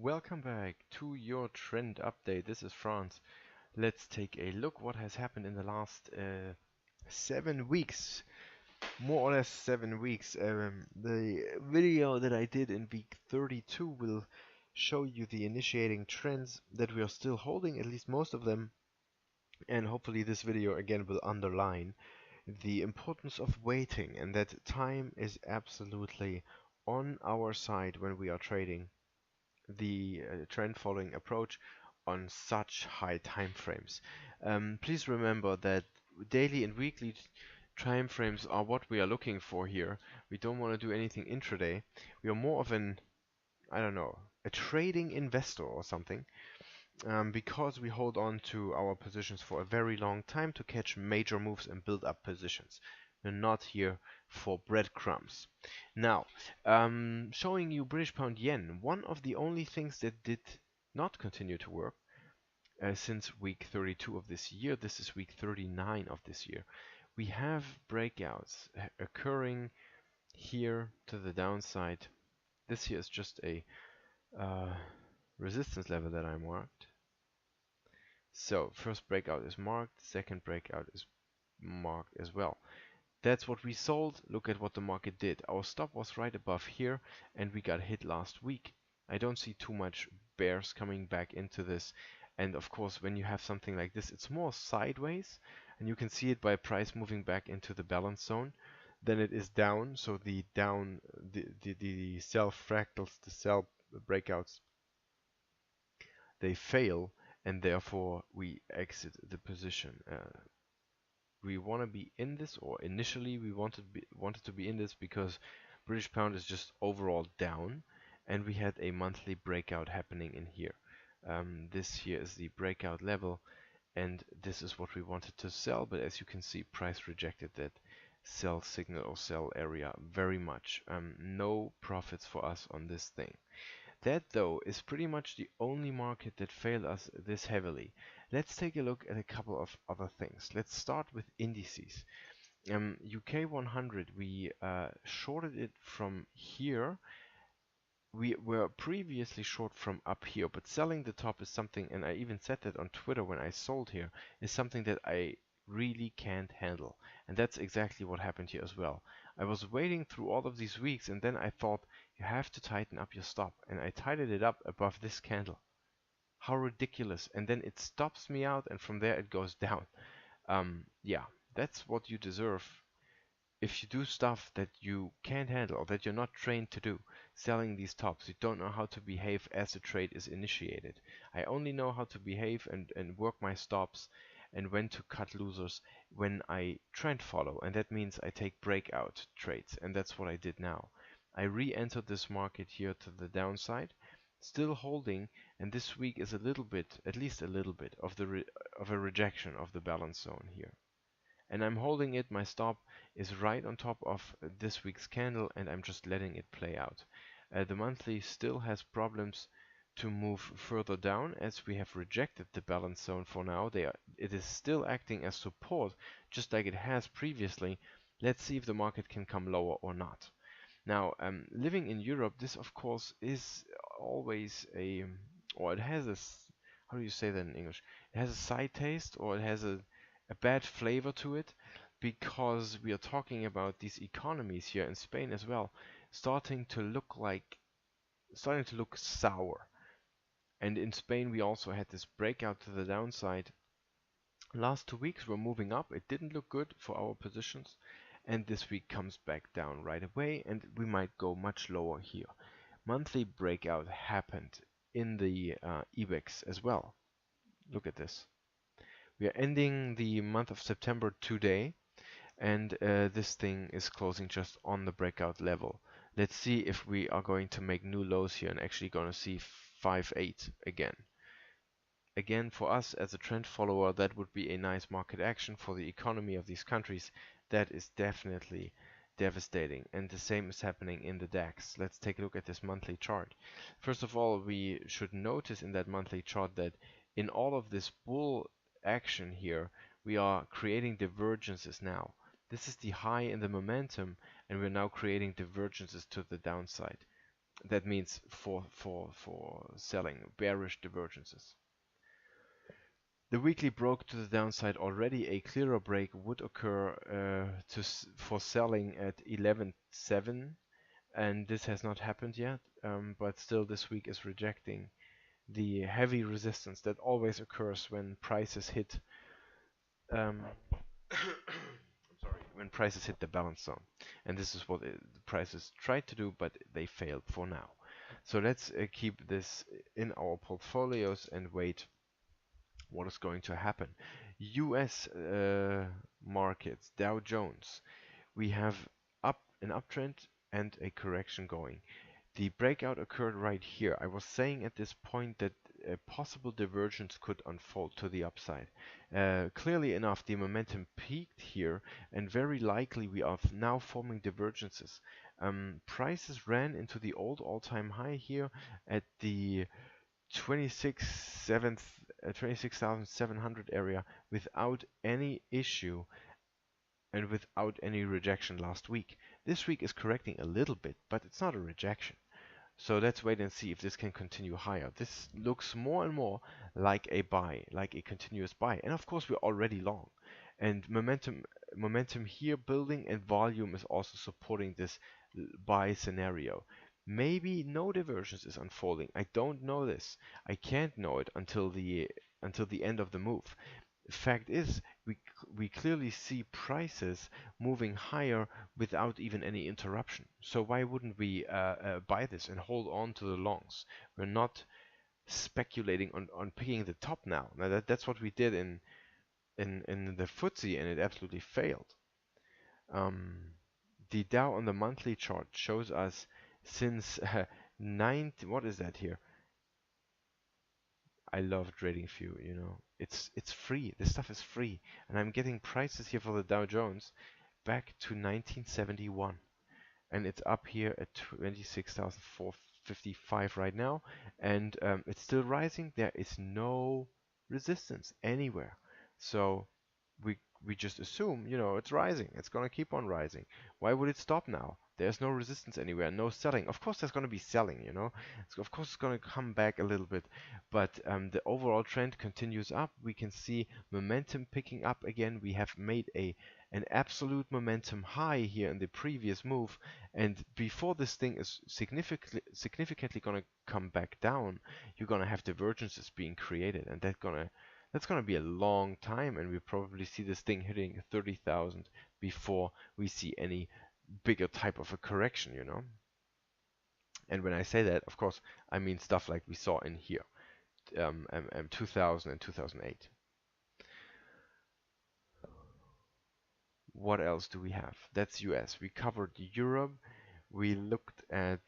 welcome back to your trend update. This is Franz. Let's take a look what has happened in the last 7 weeks, more or less 7 weeks. The video that I did in week 32 will show you the initiating trends that we are still holding, at least most of them, and hopefully this video again will underline the importance of waiting and that time is absolutely on our side when we are trading the trend following approach on such high time frames. Please remember that daily and weekly time frames are what we are looking for here. We don't want to do anything intraday. We are more of an, I don't know, a trading investor or something, because we hold on to our positions for a very long time to catch major moves and build up positions. We're not here for breadcrumbs. Now, showing you British pound yen, one of the only things that did not continue to work since week 32 of this year. This is week 39 of this year. We have breakouts occurring here to the downside. This here is just a resistance level that I marked. So first breakout is marked, second breakout is marked as well. That's what we sold. Look at what the market did. Our stop was right above here and we got hit last week. I don't see too much bears coming back into this. And of course, when you have something like this, it's more sideways, and you can see it by price moving back into the balance zone. Then it is down, so the sell fractals, the sell breakouts, they fail, and therefore we exit the position. We want to be in this, or initially we wanted to be in this because British pound is just overall down, and we had a monthly breakout happening in here. This here is the breakout level, and this is what we wanted to sell, but as you can see, price rejected that sell signal or sell area very much. No profits for us on this thing. That though is pretty much the only market that failed us this heavily. Let's take a look at a couple of other things. Let's start with indices. UK 100, we shorted it from here. We were previously short from up here, but selling the top is something, and I even said that on Twitter when I sold here, is something that I really can't handle. And that's exactly what happened here as well. I was waiting through all of these weeks, and then I thought, you have to tighten up your stop. And I tightened it up above this candle. How ridiculous. And then it stops me out, and from there it goes down. Yeah, that's what you deserve if you do stuff that you can't handle, or that you're not trained to do. Selling these tops, you don't know how to behave as the trade is initiated. I only know how to behave and work my stops and when to cut losers when I trend follow, and that means I take breakout trades, and that's what I did now. I re-entered this market here to the downside, still holding, and this week is a little bit, at least a little bit, of a rejection of the balance zone here. And I'm holding it. My stop is right on top of this week's candle, and I'm just letting it play out. The monthly still has problems to move further down, as we have rejected the balance zone for now. It is still acting as support, just like it has previously. Let's see if the market can come lower or not. Now, living in Europe, this of course is always or it has a, how do you say that in English? It has a side taste, or it has a bad flavor to it, because we are talking about these economies here in Spain as well starting to look sour. And in Spain we also had this breakout to the downside. Last 2 weeks we're moving up. It didn't look good for our positions, and this week comes back down right away, and we might go much lower here. Monthly breakout happened in the IBEX as well. Look at this. We are ending the month of September today, and this thing is closing just on the breakout level. Let's see if we are going to make new lows here and actually going to see 5.8 again. Again, for us as a trend follower, that would be a nice market action. For the economy of these countries, that is definitely devastating. And the same is happening in the DAX. Let's take a look at this monthly chart. First of all, we should notice in that monthly chart that in all of this bull action here, we are creating divergences now. This is the high in the momentum, and we're now creating divergences to the downside. That means for selling, bearish divergences. The weekly broke to the downside already. A clearer break would occur for selling at 11.7, and this has not happened yet. But still, this week is rejecting the heavy resistance that always occurs when prices hit. I'm sorry, when prices hit the balance zone, and this is what the prices tried to do, but they failed for now. So let's keep this in our portfolios and wait what is going to happen. US markets, Dow Jones, we have an uptrend and a correction going. The breakout occurred right here. I was saying at this point that a possible divergence could unfold to the upside. Clearly enough, the momentum peaked here, and very likely we are now forming divergences. Prices ran into the old all-time high here at the 26,700 area without any issue and without any rejection last week. This week is correcting a little bit, but it's not a rejection. So let's wait and see if this can continue higher. This looks more and more like a buy, like a continuous buy. And of course, we're already long. And momentum here building, and volume is also supporting this buy scenario. Maybe no divergence is unfolding. I don't know this. I can't know it until the end of the move. Fact is, we clearly see prices moving higher without even any interruption. So why wouldn't we buy this and hold on to the longs? We're not speculating on picking the top now. Now that's what we did in the FTSE, and it absolutely failed. The Dow on the monthly chart shows us since what is that here? I love TradingView, you know. It's free. This stuff is free. And I'm getting prices here for the Dow Jones back to 1971. And it's up here at 26,455 right now. And it's still rising. There is no resistance anywhere. So we just assume, you know, it's rising. It's going to keep on rising. Why would it stop now? There's no resistance anywhere, no selling. Of course, there's going to be selling, you know. Of course, it's going to come back a little bit, but the overall trend continues up. We can see momentum picking up again. We have made an absolute momentum high here in the previous move, and before this thing is significantly going to come back down, you're going to have divergences being created, and that's gonna be a long time, and we probably see this thing hitting 30,000 before we see any bigger type of a correction, you know. And when I say that, of course, I mean stuff like we saw in here, 2000 and 2008. What else do we have? That's US. We covered Europe. We looked at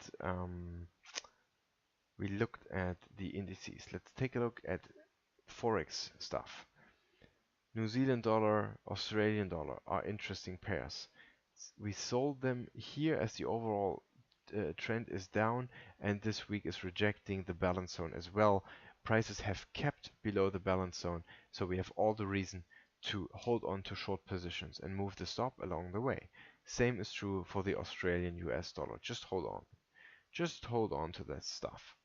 the indices. Let's take a look at Forex stuff. New Zealand dollar, Australian dollar are interesting pairs. We sold them here as the overall trend is down, and this week is rejecting the balance zone as well. Prices have kept below the balance zone, so we have all the reason to hold on to short positions and move the stop along the way. Same is true for the Australian US dollar. Just hold on. Just hold on to that stuff.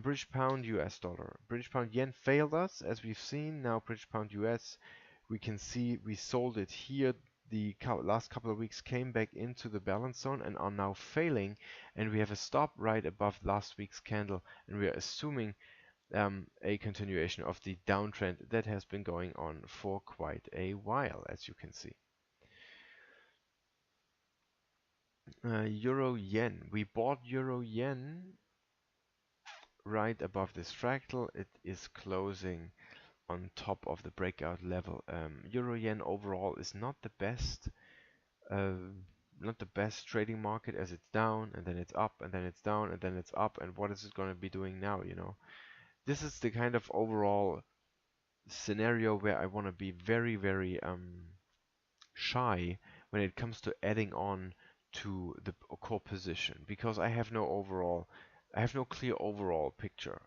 British pound, US dollar. British pound yen failed us, as we've seen. Now British pound US, we can see we sold it here. The last couple of weeks came back into the balance zone and are now failing. And we have a stop right above last week's candle. And we are assuming a continuation of the downtrend that has been going on for quite a while, as you can see. Euro yen. We bought Euro yen right above this fractal. It is closing on top of the breakout level. Euro yen overall is not the best trading market, as it's down and then it's up and then it's down and then it's up, and what is it going to be doing now, you know? This is the kind of overall scenario where I want to be very, very shy when it comes to adding on to the core position, because I have no clear overall picture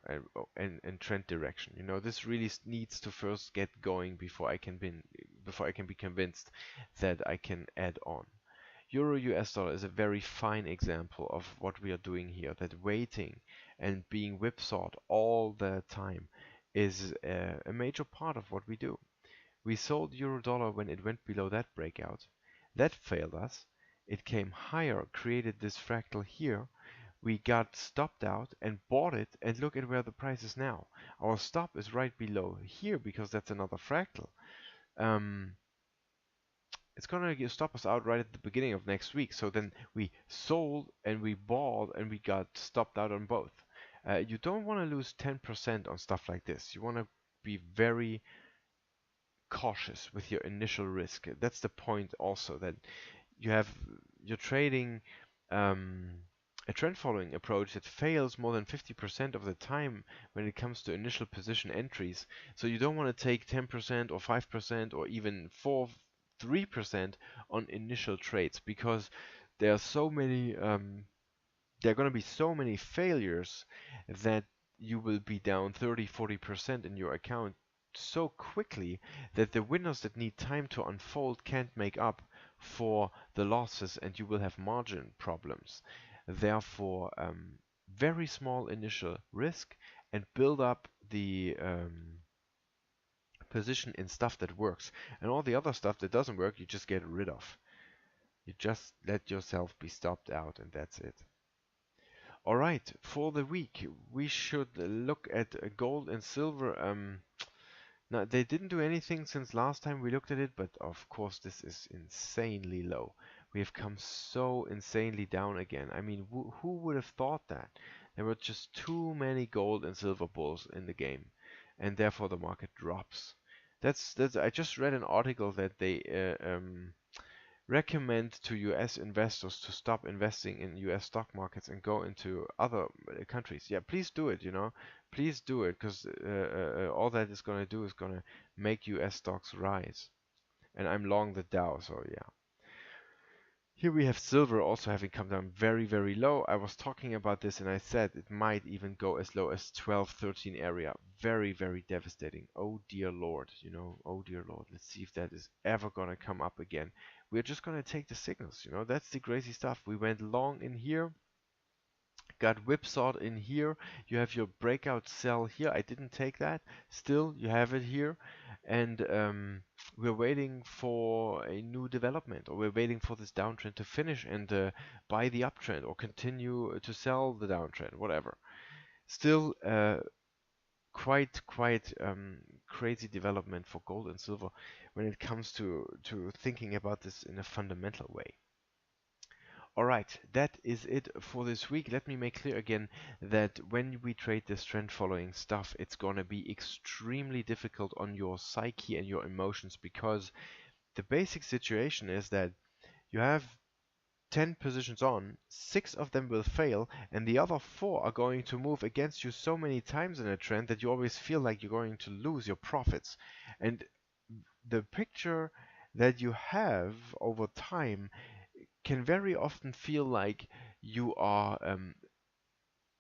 and trend direction. You know, this really needs to first get going before I can be convinced that I can add on. Euro US dollar is a very fine example of what we are doing here, that waiting and being whipsawed all the time is a major part of what we do. We sold euro dollar when it went below that breakout. That failed us. It came higher, created this fractal here. We got stopped out and bought it, and look at where the price is now. Our stop is right below here because that's another fractal. It's gonna stop us out right at the beginning of next week. So then we sold and we bought and we got stopped out on both. You don't want to lose 10% on stuff like this. You want to be very cautious with your initial risk. That's the point also, that you're trading a trend following approach that fails more than 50% of the time when it comes to initial position entries. So you don't want to take 10% or 5% or even 3% on initial trades, because there are so many there are going to be so many failures that you will be down 30-40% in your account so quickly that the winners that need time to unfold can't make up for the losses, and you will have margin problems. Therefore, very small initial risk and build up the position in stuff that works, and all the other stuff that doesn't work you just get rid of. You just let yourself be stopped out, and that's it. Alright, for the week we should look at gold and silver. Now, they didn't do anything since last time we looked at it, but of course this is insanely low. We have come so insanely down again. I mean, who would have thought that? There were just too many gold and silver bulls in the game, and therefore the market drops. I just read an article that they recommend to US investors to stop investing in US stock markets and go into other countries. Yeah, please do it, please do it, because all that is going to do is going to make US stocks rise. And I'm long the Dow, so yeah. Here we have silver also having come down very, very low. I was talking about this and I said it might even go as low as 12-13 area. Very, very devastating. Oh dear Lord, oh dear Lord. Let's see if that is ever going to come up again. We're just going to take the signals, That's the crazy stuff. We went long in here, got whipsawed in here. You have your breakout sell here. I didn't take that. Still, you have it here. And we're waiting for a new development, or we're waiting for this downtrend to finish and buy the uptrend, or continue to sell the downtrend, whatever. Still, quite crazy development for gold and silver when it comes to thinking about this in a fundamental way. Alright, that is it for this week. Let me make clear again that when we trade this trend following stuff, it's gonna be extremely difficult on your psyche and your emotions, because the basic situation is that you have 10 positions on, 6 of them will fail, and the other 4 are going to move against you so many times in a trend that you always feel like you're going to lose your profits. And the picture that you have over time can very often feel like you are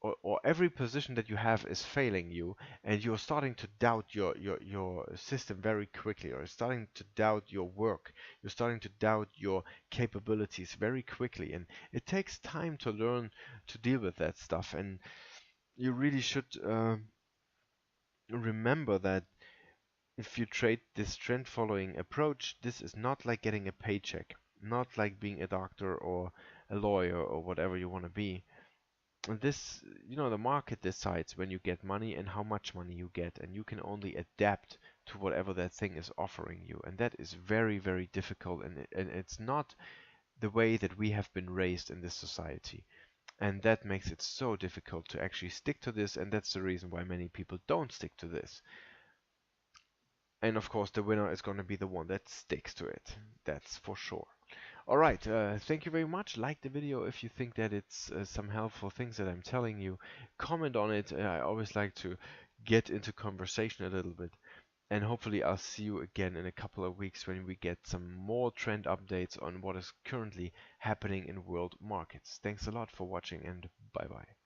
or every position that you have is failing you, and you're starting to doubt your system very quickly, or starting to doubt your work. You're starting to doubt your capabilities very quickly, and it takes time to learn to deal with that stuff. And you really should remember that if you trade this trend following approach, this is not like getting a paycheck, not like being a doctor or a lawyer or whatever you want to be. And this, the market decides when you get money and how much money you get, and you can only adapt to whatever that thing is offering you. And that is very, very difficult, and it's not the way that we have been raised in this society. And that makes it so difficult to actually stick to this, and that's the reason why many people don't stick to this. And of course, the winner is going to be the one that sticks to it. That's for sure. Alright, thank you very much. Like the video if you think that it's some helpful things that I'm telling you. Comment on it. I always like to get into conversation a little bit. And hopefully I'll see you again in a couple of weeks when we get some more trend updates on what is currently happening in world markets. Thanks a lot for watching, and bye bye.